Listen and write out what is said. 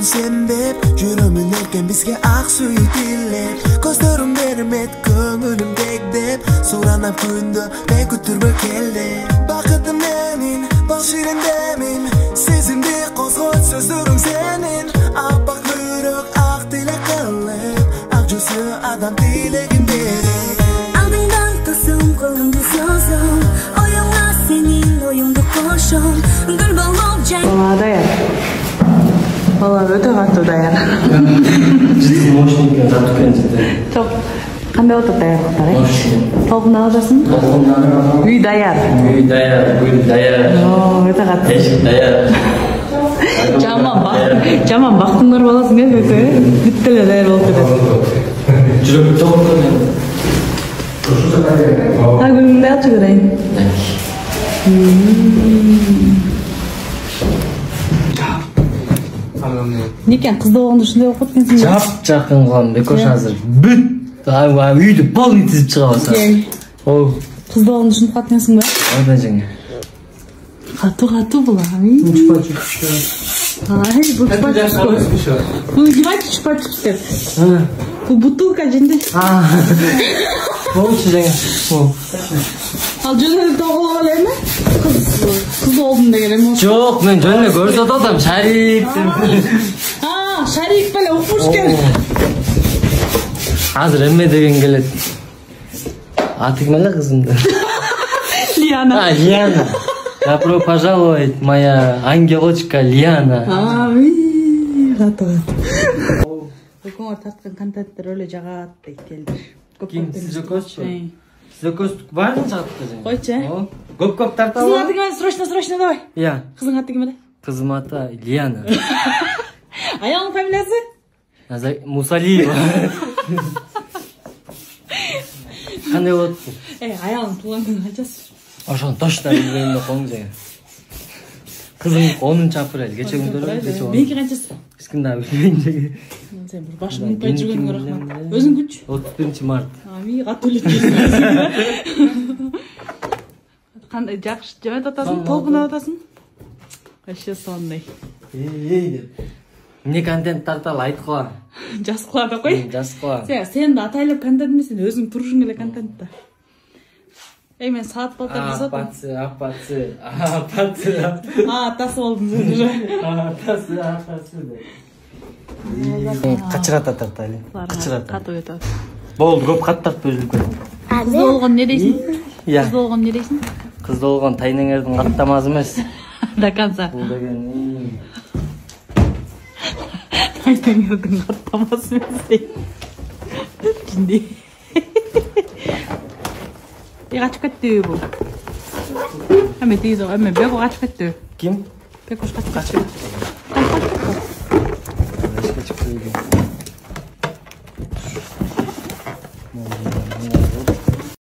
Bolamın sen dep Жүрөмүн эркен бизге ак сүйүк тилеп Көздөрүм бермет көңүлүм дек деп Суранам күндө мен күтүрбөй келди Бакытым менин бал ширендемин Сезимди козгойт сөздөрүң сенин Аппак бүйрөк ак тилек кылып Ак жүзү адам тилегин берип Алдыңдан тосум колумду созом Оюңа сенин оюңду кошом Гүл болуп жай Даяр. Бала өтө катуу даяр. Життин мощникке жатып кетти. Жок. Кандай отуп даярлыктар, Толкунда каласың? Үй даяр. Үй даяр, гүл даяр. Өтө катуу. Эшик даяр. Жаман бактыңдар баласың өтө. Бүт эле даяр болуп кетет. Жүрөк токтор мен. Гүлүңдү ачы көрөйүн. Некен кызды болгондо ушундай окуп кеткенсиң? Жап-жакын кылам Бекош азыр. Бүт үйдү полный тизип чыга баса. Кызды болгондо ушинтип калгансың ба? Ада жеңе. Катуу була. Ай, бул чупа-чупс деп. Бул бутылка жинде. Болчу жеңе. Ал жөнүнө тоголо элеме? Кыз болдум деген эме. Жок, мен жөнүнө көрсөтүп атам, Шарик деп. Шарик беле укмуш экен. Азыр эмме деген келет. Аты ким эле кызымды? Лиана. Лиана. Добро пожаловать, моя ангелочка Лиана. Катуу. Көкөңөр тарткан контенттер өлө жагат дейт келдир. Ким сиз экөөсү? Сиз экөөсү баарын чагат экен. Койчу. Көп тартабы. Кыздын аты ким? Срочно давай. Иә. Кыздын аты ким эле? Кызым аты Лиана. Аялдын фамилиясы? Мусалиева. Кандай болот? Аялдын туулган күнү канчасы? Ошону точно билбейм да коң жеге. Кызым 10-апрель, кече күндөрү. Меники канчасы? Эскинде билбейм жеге. Сен бир башын унутпай жүргөнгө рахмат. Өзүң күч? 31-март. Катуу эле. Кандай жакшы жемет атасың, толкунап атасың? Вообще сондай. Деп. Эмне контент тарталы айт кыла. Жазып кыла да кой. Жазып кыла. Сен да атайлап контент эмес, сен өзүң турушуң эле контентте. Мен саат балтар жасадым. Апасы. Атасы болдум сен уже. Атасы. Качырата тартайлы. Качырата. Катуу кетет. Болду, көп кат тартып өзүлүп кетти. Кыз болгон не дейсиң? Кыз болгон не дейсиң? Кыз болгон тайнеңердин каттамасы эмес. До конца. Бул деген Тайнеңердин каттамасы эмес дейт. Жинди. Качып кетти бул. Эме Беко качып кетти. Ким? Бекош качып кетти.